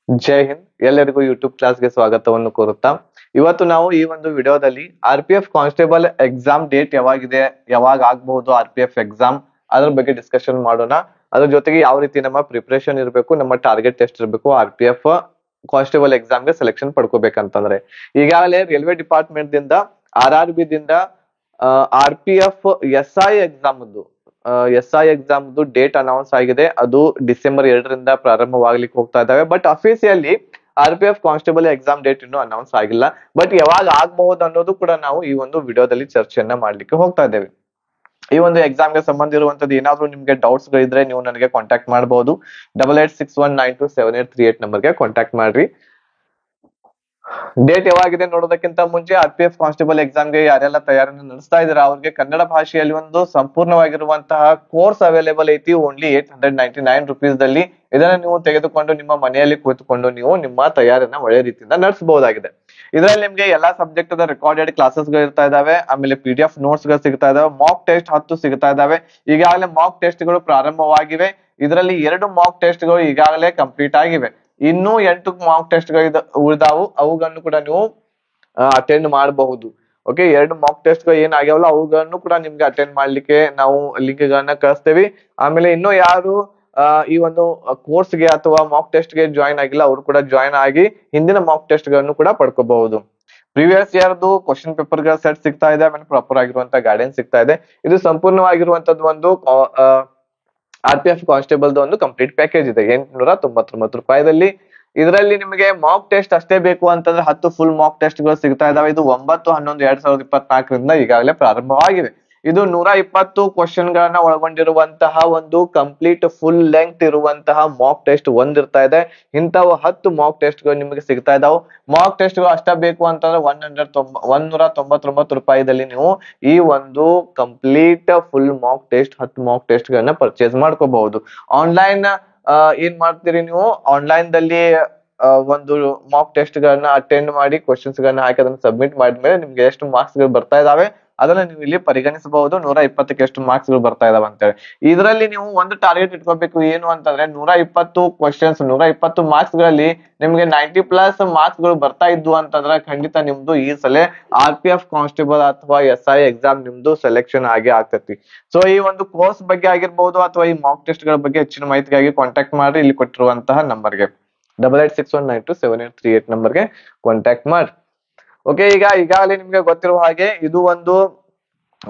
ಜೈ ಹಿಂದ್. ಎಲ್ಲರಿಗೂ ಯೂಟ್ಯೂಬ್ ಕ್ಲಾಸ್ಗೆ ಸ್ವಾಗತವನ್ನು ಕೋರುತ್ತಾ ಇವತ್ತು ನಾವು ಈ ಒಂದು ವಿಡಿಯೋದಲ್ಲಿ RPF ಕಾನ್ಸ್ಟೇಬಲ್ ಎಕ್ಸಾಮ್ ಡೇಟ್ ಯಾವಾಗಿದೆ, ಯಾವಾಗ ಆಗಬಹುದು RPF ಎಕ್ಸಾಮ್, ಅದ್ರ ಬಗ್ಗೆ ಡಿಸ್ಕಷನ್ ಮಾಡೋಣ. ಅದ್ರ ಜೊತೆಗೆ ಯಾವ ರೀತಿ ನಮ್ಮ ಪ್ರಿಪರೇಷನ್ ಇರಬೇಕು, ನಮ್ಮ ಟಾರ್ಗೆಟ್ ಎಷ್ಟು ಇರಬೇಕು RPF ಕಾನ್ಸ್ಟೇಬಲ್ ಎಕ್ಸಾಮ್ಗೆ ಸೆಲೆಕ್ಷನ್ ಪಡ್ಕೋಬೇಕಂತಂದ್ರೆ. ಈಗಾಗಲೇ ರೈಲ್ವೆ ಡಿಪಾರ್ಟ್ಮೆಂಟ್ ದಿಂದ RRB ದಿಂದ RPF SI exam SI exam date announce ಆಗಿದೆ. ಅದು ಡಿಸೆಂಬರ್ 2ರಿಂದ ಪ್ರಾರಂಭವಾಗ್ಲಿಕ್ಕೆ ಹೋಗ್ತಾ ಇದ್ದಾವೆ. But officially RPF constable exam date ಇನ್ನೂ ಅನೌನ್ಸ್ ಆಗಿಲ್ಲ. ಬಟ್ ಯಾವಾಗ ಆಗಬಹುದು ಅನ್ನೋದು ಕೂಡ ನಾವು ಈ ಒಂದು ವಿಡಿಯೋದಲ್ಲಿ ಚರ್ಚೆಯನ್ನ ಮಾಡ್ಲಿಕ್ಕೆ ಹೋಗ್ತಾ ಇದ್ದೇವೆ. ಈ ಒಂದು ಎಕ್ಸಾಮ್ಗೆ ಸಂಬಂಧ ಇರುವಂತದ್ದು ಏನಾದ್ರು ನಿಮ್ಗೆ ಡೌಟ್ಸ್ ಗಳಿದ್ರೆ ನೀವು ನನಗೆ ಕಾಂಟ್ಯಾಕ್ಟ್ ಮಾಡಬಹುದು. 8861927838 ನಂಬರ್ಗೆ ಕಾಂಟ್ಯಾಕ್ಟ್ ಮಾಡ್ರಿ. ಡೇಟ್ ಯಾವಾಗಿದೆ ನೋಡೋದಕ್ಕಿಂತ ಮುಂಚೆ RPF ಕಾನ್ಸ್ಟೇಬಲ್ ಎಕ್ಸಾಮ್ಗೆ ಯಾರೆಲ್ಲ ತಯಾರಿಯನ್ನು ನಡೆಸ್ತಾ ಇದಾರೆ ಅವ್ರಿಗೆ ಕನ್ನಡ ಭಾಷೆಯಲ್ಲಿ ಒಂದು ಸಂಪೂರ್ಣವಾಗಿರುವಂತಹ ಕೋರ್ಸ್ ಅವೈಲೇಬಲ್ ಐತಿ. ಓನ್ಲಿ 899 ರುಪೀಸ್ ದಲ್ಲಿ ಇದನ್ನ ನೀವು ತೆಗೆದುಕೊಂಡು ನಿಮ್ಮ ಮನೆಯಲ್ಲಿ ಕೂತ್ಕೊಂಡು ನೀವು ನಿಮ್ಮ ತಯಾರಿಯನ್ನ ಒಳ್ಳೆ ರೀತಿಯಿಂದ ನಡೆಸಬಹುದಾಗಿದೆ. ಇದರಲ್ಲಿ ನಿಮ್ಗೆ ಎಲ್ಲಾ ಸಬ್ಜೆಕ್ಟ್ ರೆಕಾರ್ಡೆಡ್ ಕ್ಲಾಸಸ್ ಗಳು ಇರ್ತಾ ಇದಾವೆ. ಆಮೇಲೆ PDF ನೋಟ್ಸ್ ಗಳು ಸಿಗ್ತಾ ಇದಾವೆ. ಮಾಕ್ ಟೆಸ್ಟ್ 10 ಸಿಗ್ತಾ ಇದಾವೆ. ಈಗಾಗಲೇ ಮಾಕ್ ಟೆಸ್ಟ್ ಗಳು ಪ್ರಾರಂಭವಾಗಿವೆ. ಇದರಲ್ಲಿ 2 ಮಾಕ್ ಟೆಸ್ಟ್ ಗಳು ಈಗಾಗಲೇ ಕಂಪ್ಲೀಟ್ ಆಗಿವೆ. ಇನ್ನೂ 8 ಮಾಕ್ ಟೆಸ್ಟ್ ಗಳು ಉಳಿದಾವು. ಅವುಗಳನ್ನು ಕೂಡ ನೀವು ಅಟೆಂಡ್ ಮಾಡಬಹುದು. ಓಕೆ, 2 ಮಾಕ್ ಟೆಸ್ಟ್ ಗಳು ಏನಾಗ್ಯಾವಲ್ಲ ಅವುಗಳನ್ನು ಕೂಡ ನಿಮ್ಗೆ ಅಟೆಂಡ್ ಮಾಡ್ಲಿಕ್ಕೆ ನಾವು ಲಿಂಕ್ ಗಳನ್ನ ಕಳಿಸ್ತೇವೆ. ಆಮೇಲೆ ಇನ್ನೂ ಯಾರು ಈ ಒಂದು ಕೋರ್ಸ್ಗೆ ಅಥವಾ ಮಾಕ್ ಟೆಸ್ಟ್ ಗೆ ಜಾಯಿನ್ ಆಗಿಲ್ಲ ಅವರು ಕೂಡ ಜಾಯಿನ್ ಆಗಿ ಹಿಂದಿನ ಮಾಕ್ ಟೆಸ್ಟ್ ಗಳನ್ನು ಕೂಡ ಪಡ್ಕೋಬಹುದು. ಪ್ರೀವಿಯಸ್ ಇಯರ್ದು ಕ್ವಶನ್ ಪೇಪರ್ ಗಳ ಸೆಟ್ ಸಿಗ್ತಾ ಇದೆ. ಆಮೇಲೆ ಪ್ರಾಪರ್ ಆಗಿರುವಂತ ಗೈಡೆನ್ಸ್ ಸಿಗ್ತಾ ಇದೆ. ಇದು ಸಂಪೂರ್ಣವಾಗಿರುವಂತದ್ದು ಒಂದು RPF ಕಾನ್ಸ್ಟೇಬಲ್ ಒಂದು ಕಂಪ್ಲೀಟ್ ಪ್ಯಾಕೇಜ್ ಇದೆ 899 ರೂಪಾಯಿದಲ್ಲಿ. ಇದರಲ್ಲಿ ನಿಮಗೆ ಮಾಕ್ ಟೆಸ್ಟ್ ಅಷ್ಟೇ ಬೇಕು ಅಂತಂದ್ರೆ 10 ಫುಲ್ ಮಾಕ್ ಟೆಸ್ಟ್ ಗಳು ಸಿಗ್ತಾ ಇದಾವೆ. ಇದು 9/11/2024ರಿಂದ ಈಗಾಗಲೇ ಪ್ರಾರಂಭವಾಗಿವೆ. ಇದು 120 ಕ್ವಶನ್ ಗಳನ್ನ ಒಳಗೊಂಡಿರುವಂತಹ ಒಂದು ಕಂಪ್ಲೀಟ್ ಫುಲ್ ಲೆಂತ್ ಇರುವಂತಹ ಮಾಕ್ ಟೆಸ್ಟ್ ಇರ್ತಾ ಇದೆ. ಇಂಥವು 10 ಮಾಕ್ ಟೆಸ್ಟ್ ಗಳು ನಿಮಗೆ ಸಿಗ್ತಾ ಇದಾವೆ. ಮಾಕ್ ಟೆಸ್ಟ್ ಗಳು ಅಷ್ಟ ಬೇಕು ಅಂತಂದ್ರೆ 199 ರೂಪಾಯಿದಲ್ಲಿ ನೀವು ಈ ಒಂದು complete full mock test 10 mock test ಗಳನ್ನ ಪರ್ಚೇಸ್ ಮಾಡ್ಕೋಬಹುದು. ಆನ್ಲೈನ್ ಏನ್ ಮಾಡ್ತೀರಿ ನೀವು, ಆನ್ಲೈನ್ ದಲ್ಲಿ ಒಂದು ಮಾಕ್ ಟೆಸ್ಟ್ ಗಳನ್ನ ಅಟೆಂಡ್ ಮಾಡಿ ಕ್ವಶನ್ಸ್ ಗಳನ್ನ ಹಾಕಿ ಅದನ್ನ ಸಬ್ಮಿಟ್ ಮಾಡಿದ್ಮೇಲೆ ನಿಮ್ಗೆ ಎಷ್ಟು ಮಾರ್ಕ್ಸ್ ಗಳು ಬರ್ತಾ ಇದಾವೆ ಅದನ್ನ ನೀವು ಇಲ್ಲಿ ಪರಿಗಣಿಸಬಹುದು. 120ಕ್ಕೆ ಎಷ್ಟು ಮಾರ್ಕ್ಸ್ ಗಳು ಬರ್ತಾ ಇದಾವೆ ಅಂತೇಳಿ. ಇದರಲ್ಲಿ ನೀವು ಒಂದು ಟಾರ್ಗೆಟ್ ಇಟ್ಕೋಬೇಕು. ಏನು ಅಂತಂದ್ರೆ 120 ಕ್ವಶನ್ಸ್ 120 ಮಾರ್ಕ್ಸ್ ಗಳಲ್ಲಿ ನಿಮ್ಗೆ 90+ ಮಾರ್ಕ್ಸ್ ಗಳು ಬರ್ತಾ ಇದ್ವು ಅಂತಂದ್ರೆ ಖಂಡಿತ ನಿಮ್ದು ಈ ಸಲ RPF ಕಾನ್ಸ್ಟೇಬಲ್ ಅಥವಾ SI ಎಕ್ಸಾಮ್ ನಿಮ್ದು ಸೆಲೆಕ್ಷನ್ ಆಗಿ ಆಗ್ತೈತಿ. ಸೊ ಈ ಒಂದು ಕೋರ್ಸ್ ಬಗ್ಗೆ ಆಗಿರ್ಬಹುದು ಅಥವಾ ಈ ಮಾಕ್ ಟೆಸ್ಟ್ ಗಳ ಬಗ್ಗೆ ಹೆಚ್ಚಿನ ಮಾಹಿತಿಗಾಗಿ ಕಾಂಟ್ಯಾಕ್ಟ್ ಮಾಡಿ ಇಲ್ಲಿ ಕೊಟ್ಟಿರುವಂತಹ ನಂಬರ್ಗೆ 8861927838 ನಂಬರ್ಗೆ ಕಾಂಟ್ಯಾಕ್ಟ್ ಮಾಡಿ. ಓಕೆ, ಈಗಾಗಲೇ ನಿಮ್ಗೆ ಗೊತ್ತಿರುವ ಹಾಗೆ ಇದು ಒಂದು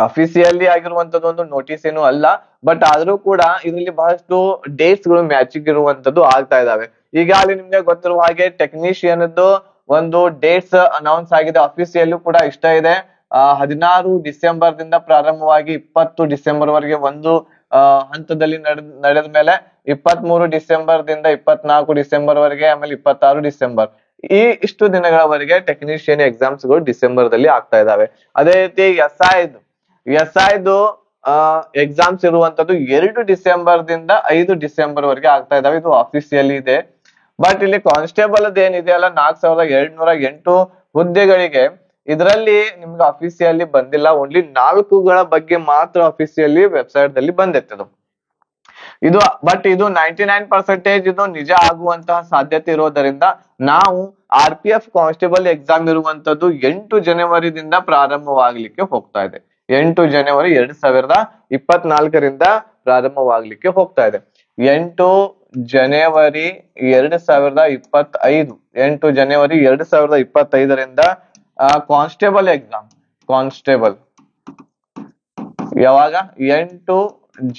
ಅಫಿಸಿಯಲಿ ಆಗಿರುವಂತದ್ದು ಒಂದು ನೋಟಿಸ್ ಏನು ಅಲ್ಲ. ಬಟ್ ಆದ್ರೂ ಕೂಡ ಇದರಲ್ಲಿ ಬಹಳಷ್ಟು ಡೇಟ್ಸ್ ಗಳು ಮ್ಯಾಚಿಂಗ್ ಇರುವಂತದ್ದು ಆಗ್ತಾ ಇದಾವೆ. ಈಗಾಗಲೇ ನಿಮ್ಗೆ ಗೊತ್ತಿರುವ ಹಾಗೆ ಟೆಕ್ನಿಷಿಯನ್ ಒಂದು ಡೇಟ್ಸ್ ಅನೌನ್ಸ್ ಆಗಿದೆ. ಅಫಿಸಿಯಲ್ಲೂ ಕೂಡ ಇಷ್ಟ ಇದೆ. 16 ಡಿಸೆಂಬರ್ ಪ್ರಾರಂಭವಾಗಿ 20 ಡಿಸೆಂಬರ್ ವರೆಗೆ ಒಂದು ಹಂತದಲ್ಲಿ ನಡೆದ ಮೇಲೆ 23 ಡಿಸೆಂಬರ್ 24 ಡಿಸೆಂಬರ್ ವರೆಗೆ, ಆಮೇಲೆ 26 ಡಿಸೆಂಬರ್ ಇಷ್ಟು ದಿನಗಳವರೆಗೆ ಟೆಕ್ನಿಷಿಯನ್ ಎಕ್ಸಾಮ್ಸ್ ಗಳು ಡಿಸೆಂಬರ್ ದಲ್ಲಿ ಆಗ್ತಾ ಇದಾವೆ. ಅದೇ ರೀತಿ SIದು ಎಕ್ಸಾಮ್ಸ್ ಇರುವಂತದ್ದು 2 ಡಿಸೆಂಬರ್ 5 ಡಿಸೆಂಬರ್ ವರೆಗೆ ಆಗ್ತಾ ಇದಾವೆ. ಇದು ಅಫಿಸಿಯಲಿ ಇದೆ. ಬಟ್ ಇಲ್ಲಿ ಕಾನ್ಸ್ಟೇಬಲ್ ಏನಿದೆಯಲ್ಲ 4208 ಹುದ್ದೆಗಳಿಗೆ ಇದರಲ್ಲಿ ನಿಮ್ಗೆ ಅಫಿಸಿಯಲಿ ಬಂದಿಲ್ಲ. ಓನ್ಲಿ 4ಗಳ ಬಗ್ಗೆ ಮಾತ್ರ ಅಫಿಸಿಯಲಿ ವೆಬ್ಸೈಟ್ ದಲ್ಲಿ ಬಂದಿತ್ತು. ಬಟ್ ಇದು 99% ಇದು ನಿಜ ಆಗುವಂತಹ ಸಾಧ್ಯತೆ ಇರೋದರಿಂದ ನಾವು RPF ಕಾನ್ಸ್ಟೇಬಲ್ ಎಕ್ಸಾಮ್ ಇರುವಂತದ್ದು 8 ಜನವರಿದಿಂದ ಪ್ರಾರಂಭವಾಗ್ಲಿಕ್ಕೆ ಹೋಗ್ತಾ ಇದೆ. 8 ಜನವರಿ 2024ರಿಂದ ಪ್ರಾರಂಭವಾಗ್ಲಿಕ್ಕೆ ಹೋಗ್ತಾ ಇದೆ. 8 ಜನವರಿ 2025 8 ಜನವರಿ 2025ರಿಂದ ಕಾನ್ಸ್ಟೇಬಲ್ ಎಕ್ಸಾಮ್ ಯಾವಾಗ 8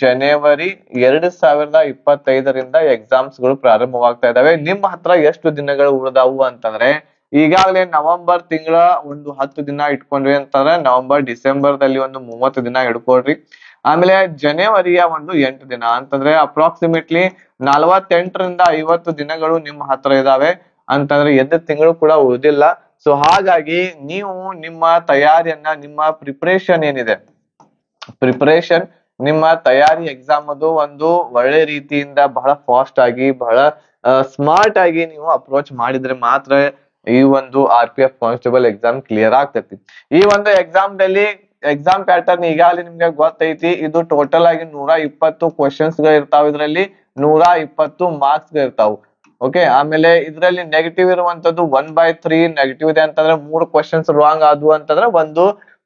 ಜನವರಿ 2025ರಿಂದ ಎಕ್ಸಾಮ್ಸ್ ಗಳು ಪ್ರಾರಂಭವಾಗ್ತಾ ಇದಾವೆ. ನಿಮ್ಮ ಹತ್ರ ಎಷ್ಟು ದಿನಗಳು ಉಳಿದಾವು ಅಂತಂದ್ರೆ ಈಗಾಗಲೇ ನವೆಂಬರ್ ತಿಂಗಳ ಒಂದು 10 ದಿನ ಇಟ್ಕೊಂಡ್ರಿ ಅಂತಂದ್ರೆ ನವೆಂಬರ್ ಡಿಸೆಂಬರ್ ದಲ್ಲಿ ಒಂದು 30 ದಿನ ಇಟ್ಕೊಳ್ರಿ. ಆಮೇಲೆ ಜನವರಿಯ ಒಂದು 8 ದಿನ ಅಂತಂದ್ರೆ ಅಪ್ರಾಕ್ಸಿಮೇಟ್ಲಿ 48ರಿಂದ 50 ದಿನಗಳು ನಿಮ್ಮ ಹತ್ರ ಇದಾವೆ ಅಂತಂದ್ರೆ 2 ತಿಂಗಳು ಕೂಡ ಉಳಿದಿಲ್ಲ. ಸೊ ಹಾಗಾಗಿ ನೀವು ನಿಮ್ಮ ತಯಾರಿಯನ್ನ, ನಿಮ್ಮ ಪ್ರಿಪರೇಷನ್ ನಿಮ್ಮ ತಯಾರಿ ಎಕ್ಸಾಮ್ ಒಂದು ಒಳ್ಳೆ ರೀತಿಯಿಂದ ಬಹಳ ಫಾಸ್ಟ್ ಆಗಿ ಬಹಳ ಸ್ಮಾರ್ಟ್ ಆಗಿ ನೀವು ಅಪ್ರೋಚ್ ಮಾಡಿದ್ರೆ ಮಾತ್ರ ಈ ಒಂದು RPF ಕಾನ್ಸ್ಟೇಬಲ್ ಎಕ್ಸಾಮ್ ಕ್ಲಿಯರ್ ಆಗ್ತೈತಿ. ಈ ಒಂದು ಎಕ್ಸಾಮ್ ಪ್ಯಾಟರ್ನ್ ಈಗಾಗಲೇ ನಿಮ್ಗೆ ಗೊತ್ತೈತಿ. ಇದು ಟೋಟಲ್ ಆಗಿ 120 ಕ್ವಶನ್ಸ್ ಗಳು ಇರ್ತಾವ. ಇದರಲ್ಲಿ 120 ಮಾರ್ಕ್ಸ್ ಗಳು ಇರ್ತಾವ. ಓಕೆ, ಆಮೇಲೆ ಇದರಲ್ಲಿ ನೆಗೆಟಿವ್ ಇರುವಂತದ್ದು 1/3 ನೆಗೆಟಿವ್ ಇದೆ ಅಂತಂದ್ರೆ 3 ಕ್ವಶನ್ಸ್ ರಾಂಗ್ ಆದ್ವು ಅಂತಂದ್ರೆ ಒಂದು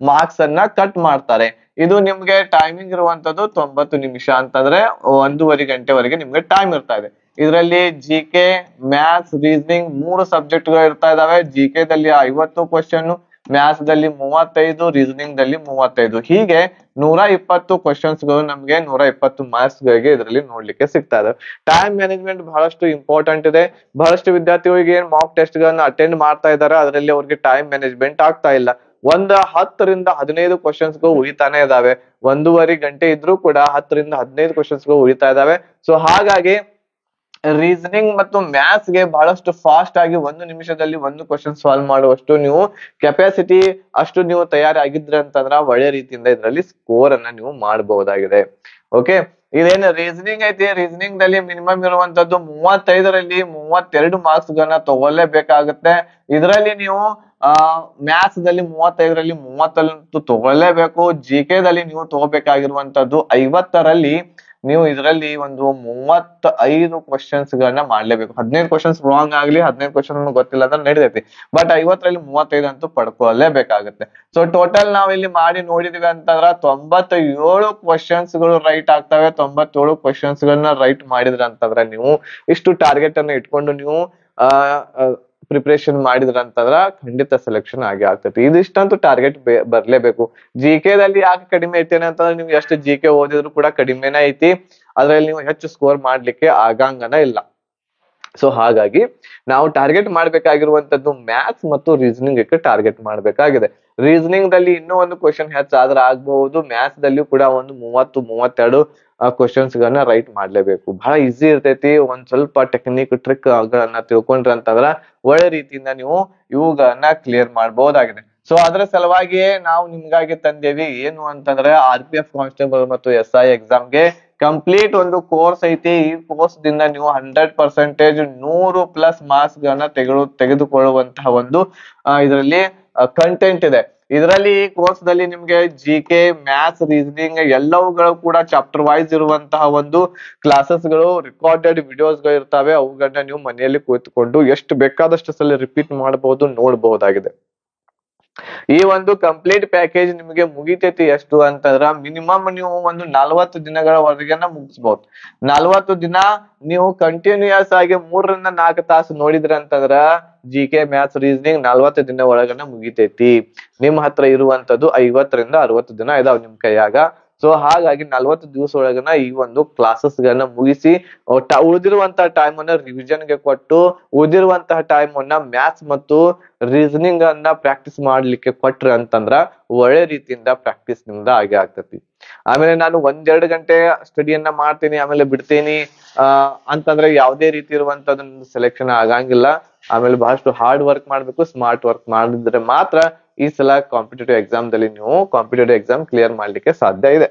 ಮಾರ್ಕ್ಸ್ ಅನ್ನ ಕಟ್ ಮಾಡ್ತಾರೆ. ಇದು ನಿಮ್ಗೆ ಟೈಮಿಂಗ್ ಇರುವಂತದ್ದು 90 ನಿಮಿಷ ಅಂತಂದ್ರೆ 1.5 ಗಂಟೆವರೆಗೆ ನಿಮ್ಗೆ ಟೈಮ್ ಇರ್ತಾ ಇದೆ. ಇದರಲ್ಲಿ G K, maths, reasoning 3 subject ಗಳು ಇರ್ತಾ ಇದಾವೆ. ಜಿ ಕೆ ದಲ್ಲಿ 50 ಕ್ವಶನ್, ಮ್ಯಾಥ್ಸ್ ದಲ್ಲಿ 35, ರೀಸನಿಂಗ್ ದಲ್ಲಿ 35, ಹೀಗೆ 120 ಕ್ವಶನ್ಸ್ ಗಳು ನಮ್ಗೆ 120 ಮಾರ್ಕ್ಸ್ ಗಳಿಗೆ ಇದರಲ್ಲಿ ನೋಡ್ಲಿಕ್ಕೆ ಸಿಗ್ತಾ ಇದೆ. ಟೈಮ್ ಮ್ಯಾನೇಜ್ಮೆಂಟ್ ಬಹಳಷ್ಟು ಇಂಪಾರ್ಟೆಂಟ್ ಇದೆ. ಬಹಳಷ್ಟು ವಿದ್ಯಾರ್ಥಿಗಳಿಗೆ ಏನ್ ಮಾಕ್ ಟೆಸ್ಟ್ ಗಳನ್ನ ಅಟೆಂಡ್ ಮಾಡ್ತಾ ಇದ್ದಾರೆ, ಅದರಲ್ಲಿ ಅವ್ರಿಗೆ ಟೈಮ್ ಮ್ಯಾನೇಜ್ಮೆಂಟ್ ಆಗ್ತಾ ಇಲ್ಲ. 10 ರಿಂದ 15 ಕ್ವಶನ್ಸ್ ಗಳು ಉಳಿತಾನೆ ಇದಾವೆ. 1.5 ಗಂಟೆ ಇದ್ರೂ ಕೂಡ 10 ರಿಂದ 15 ಕ್ವಶನ್ಸ್ ಗಳು ಉಳಿತಾ ಇದಾವೆ. ಸೊ ಹಾಗಾಗಿ ರೀಸನಿಂಗ್ ಮತ್ತು ಮ್ಯಾಥ್ಸ್ ಗೆ ಬಹಳಷ್ಟು ಫಾಸ್ಟ್ ಆಗಿ 1 ನಿಮಿಷದಲ್ಲಿ 1 ಕ್ವಶನ್ ಸಾಲ್ವ್ ಮಾಡುವಷ್ಟು ನೀವು ಕೆಪಾಸಿಟಿ ಅಷ್ಟು ನೀವು ತಯಾರಾಗಿದ್ರೆ ಅಂತಂದ್ರ ಒಳ್ಳೆ ರೀತಿಯಿಂದ ಇದರಲ್ಲಿ ಸ್ಕೋರ್ ಅನ್ನ ನೀವು ಮಾಡಬಹುದಾಗಿದೆ. ಓಕೆ, ಇದೇನು ರೀಸನಿಂಗ್ ಐತಿ, ರೀಸನಿಂಗ್ ದಲ್ಲಿ ಮಿನಿಮಮ್ ಇರುವಂತದ್ದು 35ರಲ್ಲಿ 32 ಮಾರ್ಕ್ಸ್ ಗಳನ್ನ ತಗೊಳ್ಳೇಬೇಕಾಗುತ್ತೆ. ಇದರಲ್ಲಿ ನೀವು ಮ್ಯಾಥ್ಸ್ ದಲ್ಲಿ 35ರಲ್ಲಿ 30 ತಗೊಳ್ಳೇಬೇಕು. ಜಿ ಕೆ ದಲ್ಲಿ ನೀವು ತಗೋಬೇಕಾಗಿರುವಂತದ್ದು 50ರಲ್ಲಿ ನೀವು ಇದರಲ್ಲಿ ಒಂದು 35 ಕ್ವಶನ್ಸ್ ಗಳನ್ನ ಮಾಡ್ಲೇಬೇಕು. 15 ಕ್ವಶನ್ಸ್ ರಾಂಗ್ ಆಗ್ಲಿ, 15 ಕ್ವಶನ್ ಗೊತ್ತಿಲ್ಲ ಅಂದ್ರೆ ನಡೀತೈತಿ, ಬಟ್ 50ರಲ್ಲಿ 35 ಅಂತೂ ಪಡ್ಕೊಳ್ಳೇಬೇಕಾಗುತ್ತೆ. ಸೊ ಟೋಟಲ್ ನಾವ್ ಇಲ್ಲಿ ಮಾಡಿ ನೋಡಿದ್ವಿ ಅಂತಂದ್ರ 97 ಕ್ವಶನ್ಸ್ ಗಳು ರೈಟ್ ಆಗ್ತವೆ. 97 ಕ್ವಶನ್ಸ್ ಗಳನ್ನ ರೈಟ್ ಮಾಡಿದ್ರ ಅಂತಂದ್ರ ನೀವು ಇಷ್ಟು ಟಾರ್ಗೆಟ್ ಅನ್ನ ಇಟ್ಕೊಂಡು ನೀವು ಪ್ರಿಪರೇಷನ್ ಮಾಡಿದ್ರ ಅಂತಂದ್ರ ಖಂಡಿತ ಸೆಲೆಕ್ಷನ್ ಆಗಿ ಆಗ್ತೈತಿ. ಇದಿಷ್ಟಂತೂ ಟಾರ್ಗೆಟ್ ಬರ್ಲೇಬೇಕು. ಜಿ ಕೆ ದಲ್ಲಿ ಯಾಕೆ ಕಡಿಮೆ ಐತೇನೆ ಅಂತಂದ್ರೆ ನೀವು ಎಷ್ಟು ಜಿ ಕೆ ಓದಿದ್ರು ಕೂಡ ಕಡಿಮೆನೇ ಐತಿ, ಅದ್ರಲ್ಲಿ ನೀವು ಹೆಚ್ಚು ಸ್ಕೋರ್ ಮಾಡ್ಲಿಕ್ಕೆ ಆಗಂಗನ ಇಲ್ಲ. ಸೊ ಹಾಗಾಗಿ ನಾವು ಟಾರ್ಗೆಟ್ ಮಾಡ್ಬೇಕಾಗಿರುವಂತದ್ದು ಮ್ಯಾಥ್ಸ್ ಮತ್ತು ರೀಸನಿಂಗ್ ಟಾರ್ಗೆಟ್ ಮಾಡ್ಬೇಕಾಗಿದೆ. ರೀಸನಿಂಗ್ ದಲ್ಲಿ ಇನ್ನೂ ಒಂದು ಕ್ವಶನ್ ಹೆಚ್ಚಾದ್ರೆ ಆಗ್ಬಹುದು. ಮ್ಯಾಥ್ಸ್ ದಲ್ಲಿಯೂ ಕೂಡ ಒಂದು 30-32 ಕ್ವಶನ್ಸ್ ಗಳನ್ನ ರೈಟ್ ಮಾಡ್ಲೇಬೇಕು. ಬಹಳ ಈಸಿ ಇರ್ತೈತಿ. ಒಂದ್ ಸ್ವಲ್ಪ ಟೆಕ್ನಿಕ್ ಟ್ರಿಕ್ ಗಳನ್ನ ತಿಳ್ಕೊಂಡ್ರ ಅಂತಂದ್ರ ಒಳ್ಳೆ ರೀತಿಯಿಂದ ನೀವು ಇವುಗಳನ್ನ ಕ್ಲಿಯರ್ ಮಾಡಬಹುದಾಗಿದೆ. ಸೊ ಅದರ ಸಲುವಾಗಿಯೇ ನಾವು ನಿಮ್ಗಾಗಿ ತಂದೇವಿ ಏನು ಅಂತಂದ್ರೆ RPF ಕಾನ್ಸ್ಟೇಬಲ್ ಮತ್ತು SI ಎಕ್ಸಾಮ್ಗೆ ಕಂಪ್ಲೀಟ್ ಒಂದು ಕೋರ್ಸ್ ಐತಿ. ಈ ಕೋರ್ಸ್ ದಿಂದ ನೀವು 100% 100+ ಮಾರ್ಕ್ಸ್ ಗಳನ್ನ ತೆಗೆದುಕೊಳ್ಳುವಂತಹ ಒಂದು ಇದರಲ್ಲಿ ಕಂಟೆಂಟ್ ಇದೆ. ಇದರಲ್ಲಿ ಈ ಕೋರ್ಸ್ ದಲ್ಲಿ ನಿಮ್ಗೆ ಜಿ ಕೆ, ಮ್ಯಾಥ್ಸ್, ರೀಸನಿಂಗ್ ಎಲ್ಲವುಗಳು ಕೂಡ ಚಾಪ್ಟರ್ ವೈಸ್ ಇರುವಂತಹ ಒಂದು ಕ್ಲಾಸಸ್ ಗಳು, ರೆಕಾರ್ಡೆಡ್ ವಿಡಿಯೋಸ್ ಗಳು ಇರ್ತವೆ. ಅವುಗಳನ್ನ ನೀವು ಮನೆಯಲ್ಲಿ ಕೂತ್ಕೊಂಡು ಎಷ್ಟು ಬೇಕಾದಷ್ಟು ಸಲ ರಿಪೀಟ್ ಮಾಡಬಹುದು, ನೋಡಬಹುದಾಗಿದೆ. ಈ ಒಂದು ಕಂಪ್ಲೀಟ್ ಪ್ಯಾಕೇಜ್ ನಿಮಗೆ ಮುಗಿತೈತಿ ಎಷ್ಟು ಅಂತಂದ್ರ ಮಿನಿಮಮ್ ನೀವು ಒಂದು 40 ದಿನಗಳವರೆಗೆನ ಮುಗಿಸಬಹುದು. 40 ದಿನ ನೀವು ಕಂಟಿನ್ಯೂಯಸ್ ಆಗಿ 3 ರಿಂದ 4 ತಾಸು ನೋಡಿದ್ರ ಅಂತಂದ್ರ ಜಿ ಕೆ, ಮ್ಯಾಥ್ಸ್, ರೀಸನಿಂಗ್ 40 ದಿನ ಒಳಗನ ಮುಗಿತೈತಿ. ನಿಮ್ ಹತ್ರ ಇರುವಂತದ್ದು 50 ರಿಂದ 60 ದಿನ ಇದಾವ್ ನಿಮ್ ಕೈಯಾಗ. ಸೊ ಹಾಗಾಗಿ 40 ದಿವಸ ಒಳಗನ ಈ ಒಂದು ಕ್ಲಾಸಸ್ ಗಳನ್ನ ಮುಗಿಸಿ ಉಳಿದಿರುವಂತಹ ಟೈಮ್ ಅನ್ನ ರಿವಿಷನ್ ಗೆ ಕೊಟ್ಟು ಉಳಿದಿರುವಂತಹ ಟೈಮ್ ಅನ್ನ ಮ್ಯಾಥ್ಸ್ ಮತ್ತು ರೀಸನಿಂಗ್ ಅನ್ನ ಪ್ರಾಕ್ಟೀಸ್ ಮಾಡ್ಲಿಕ್ಕೆ ಕೊಟ್ರಿ ಅಂತಂದ್ರ ಒಳ್ಳೆ ರೀತಿಯಿಂದ ಪ್ರಾಕ್ಟೀಸ್ ನಿಮ್ದ ಆಗೇ ಆಗ್ತತಿ. ಆಮೇಲೆ ನಾನು 1-2 ಗಂಟೆ ಸ್ಟಡಿಯನ್ನ ಮಾಡ್ತೀನಿ ಆಮೇಲೆ ಬಿಡ್ತೀನಿ ಅಂತಂದ್ರೆ ಯಾವುದೇ ರೀತಿ ಇರುವಂತದ್ದು ಸೆಲೆಕ್ಷನ್ ಆಗಂಗಿಲ್ಲ. ಆಮೇಲೆ ಬಹಳಷ್ಟು ಹಾರ್ಡ್ ವರ್ಕ್ ಮಾಡ್ಬೇಕು, ಸ್ಮಾರ್ಟ್ ವರ್ಕ್ ಮಾಡಿದ್ರೆ ಮಾತ್ರ ಈ ಸಲ ಕಾಂಪಿಟೇಟಿವ್ ಎಕ್ಸಾಮ್ ದಲ್ಲಿ ನೀವು ಕಾಂಪಿಟೇಟಿವ್ ಎಕ್ಸಾಮ್ ಕ್ಲಿಯರ್ ಮಾಡ್ಲಿಕ್ಕೆ ಸಾಧ್ಯ ಇದೆ.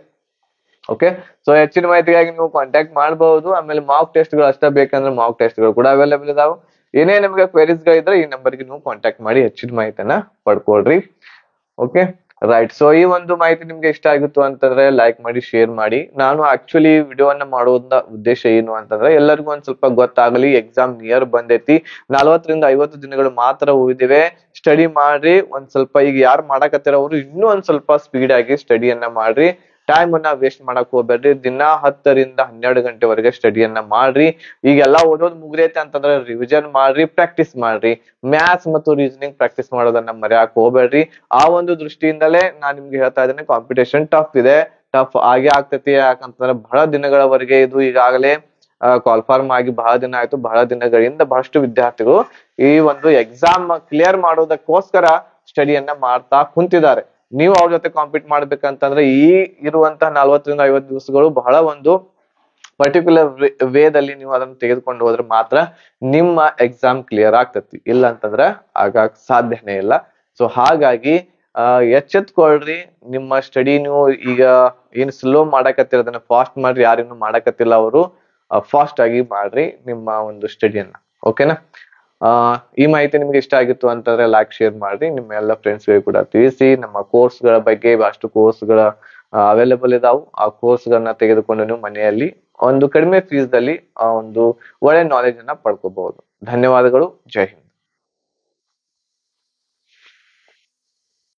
ಓಕೆ, ಸೊ ಹೆಚ್ಚಿನ ಮಾಹಿತಿಗಾಗಿ ನೀವು ಕಾಂಟ್ಯಾಕ್ಟ್ ಮಾಡಬಹುದು. ಆಮೇಲೆ ಮಾಕ್ ಟೆಸ್ಟ್ ಗಳು ಅಷ್ಟೇ ಬೇಕಂದ್ರೆ ಮಾಕ್ ಟೆಸ್ಟ್ ಗಳು ಕೂಡ ಅವೈಲೇಬಲ್ ಇದಾವೆ. ಏನೇ ನಿಮ್ಗೆ ಕ್ವೆರೀಸ್ ಗಳಿದ್ರೆ ಈ ನಂಬರ್ಗೆ ನೀವು ಕಾಂಟ್ಯಾಕ್ಟ್ ಮಾಡಿ ಹೆಚ್ಚಿನ ಮಾಹಿತಿಯನ್ನ ಪಡ್ಕೊಳ್ರಿ. Okay right. ಸೊ ಈ ಒಂದು ಮಾಹಿತಿ ನಿಮ್ಗೆ ಇಷ್ಟ ಆಗಿತ್ತು ಅಂತಂದ್ರೆ ಲೈಕ್ ಮಾಡಿ, ಶೇರ್ ಮಾಡಿ. ನಾನು ಆಕ್ಚುಲಿ ವಿಡಿಯೋವನ್ನ ಮಾಡೋದ ಉದ್ದೇಶ ಏನು ಅಂತಂದ್ರೆ ಎಲ್ಲರಿಗೂ ಒಂದ್ ಸ್ವಲ್ಪ ಗೊತ್ತಾಗಲಿ. ಎಕ್ಸಾಮ್ ನಿಯರ್ ಬಂದೈತಿ, 40 ರಿಂದ 50 ದಿನಗಳು ಮಾತ್ರ ಉಳಿದಿವೆ. ಸ್ಟಡಿ ಮಾಡ್ರಿ ಒಂದ್ ಸ್ವಲ್ಪ. ಈಗ ಯಾರು ಮಾಡಕತ್ತಿರ ಅವರು ಇನ್ನೂ ಒಂದ್ ಸ್ವಲ್ಪ ಸ್ಪೀಡ್ ಆಗಿ ಸ್ಟಡಿಯನ್ನ ಮಾಡ್ರಿ. ಟೈಮ್ ಅನ್ನ ವೇಸ್ಟ್ ಮಾಡಕ್ ಹೋಗ್ಬೇಡ್ರಿ. ದಿನ 10 ರಿಂದ 12 ಗಂಟೆವರೆಗೆ ಸ್ಟಡಿಯನ್ನ ಮಾಡ್ರಿ. ಈಗೆಲ್ಲಾ ಓದೋದ್ ಮುಗ್ದೈತೆ ಅಂತಂದ್ರೆ ರಿವಿಷನ್ ಮಾಡ್ರಿ, ಪ್ರಾಕ್ಟೀಸ್ ಮಾಡ್ರಿ. ಮ್ಯಾಥ್ಸ್ ಮತ್ತು ರೀಸನಿಂಗ್ ಪ್ರಾಕ್ಟೀಸ್ ಮಾಡೋದನ್ನ ಮರೆಯಕ್ ಹೋಗ್ಬೇಡ್ರಿ. ಆ ಒಂದು ದೃಷ್ಟಿಯಿಂದಲೇ ನಾನ್ ನಿಮ್ಗೆ ಹೇಳ್ತಾ ಇದ್ದೇನೆ, ಕಾಂಪಿಟೇಷನ್ ಟಫ್ ಇದೆ, ಟಫ್ ಆಗೇ ಆಗ್ತೈತಿ. ಯಾಕಂತಂದ್ರೆ ಬಹಳ ದಿನಗಳವರೆಗೆ ಇದು ಈಗಾಗಲೇ ಕಾಲ್ಫಾರ್ಮ್ ಆಗಿ ಬಹಳ ದಿನ ಆಯ್ತು. ಬಹಳ ದಿನಗಳಿಂದ ಬಹಳಷ್ಟು ವಿದ್ಯಾರ್ಥಿಗಳು ಈ ಒಂದು ಎಕ್ಸಾಮ್ ಕ್ಲಿಯರ್ ಮಾಡೋದಕ್ಕೋಸ್ಕರ ಸ್ಟಡಿಯನ್ನ ಮಾಡ್ತಾ ಕುಂತಿದ್ದಾರೆ. ನೀವು ಅವ್ರ ಜೊತೆ ಕಾಂಪೀಟ್ ಮಾಡ್ಬೇಕಂತಂದ್ರೆ ಈ ಇರುವಂತಹ 40 ರಿಂದ 50 ದಿವಸಗಳು ಬಹಳ ಒಂದು ಪರ್ಟಿಕ್ಯುಲರ್ ವೇದಲ್ಲಿ ನೀವು ಅದನ್ನ ತೆಗೆದುಕೊಂಡು ಹೋದ್ರೆ ಮಾತ್ರ ನಿಮ್ಮ ಎಕ್ಸಾಮ್ ಕ್ಲಿಯರ್ ಆಗ್ತತಿ. ಇಲ್ಲ ಅಂತಂದ್ರೆ ಆಗಾಕ್ ಸಾಧ್ಯನೇ ಇಲ್ಲ. ಸೊ ಹಾಗಾಗಿ ಎಚ್ಚೆತ್ಕೊಳ್ರಿ. ನಿಮ್ಮ ಸ್ಟಡಿ ನೀವು ಈಗ ಏನ್ ಸ್ಲೋ ಮಾಡಕತ್ತಿರ ಅದನ್ನ ಫಾಸ್ಟ್ ಮಾಡ್ರಿ. ಯಾರೇನು ಮಾಡಕತ್ತಿಲ್ಲ ಅವರು ಫಾಸ್ಟ್ ಆಗಿ ಮಾಡ್ರಿ ನಿಮ್ಮ ಒಂದು ಸ್ಟಡಿಯನ್ನ. ಓಕೆನಾ? ಈ ಮಾಹಿತಿ ನಿಮ್ಗೆ ಇಷ್ಟ ಆಗಿತ್ತು ಅಂತಂದ್ರೆ ಲೈಕ್, ಶೇರ್ ಮಾಡ್ರಿ. ನಿಮ್ಮ ಎಲ್ಲ ಫ್ರೆಂಡ್ಸ್ ಗಳಿಗೆ ಕೂಡ ತಿಳಿಸಿ. ನಮ್ಮ ಕೋರ್ಸ್ ಗಳ ಬಗ್ಗೆ, ಅಷ್ಟು ಕೋರ್ಸ್ ಗಳ ಅವೈಲೇಬಲ್ ಇದಾವು. ಆ ಕೋರ್ಸ್ ಗಳನ್ನ ತೆಗೆದುಕೊಂಡು ನೀವು ಮನೆಯಲ್ಲಿ ಒಂದು ಕಡಿಮೆ ಫೀಸ್ ದಲ್ಲಿ ಆ ಒಂದು ಒಳ್ಳೆ ನಾಲೆಜ್ ಅನ್ನ ಪಡ್ಕೋಬಹುದು. ಧನ್ಯವಾದಗಳು. ಜೈ ಹಿಂದ್.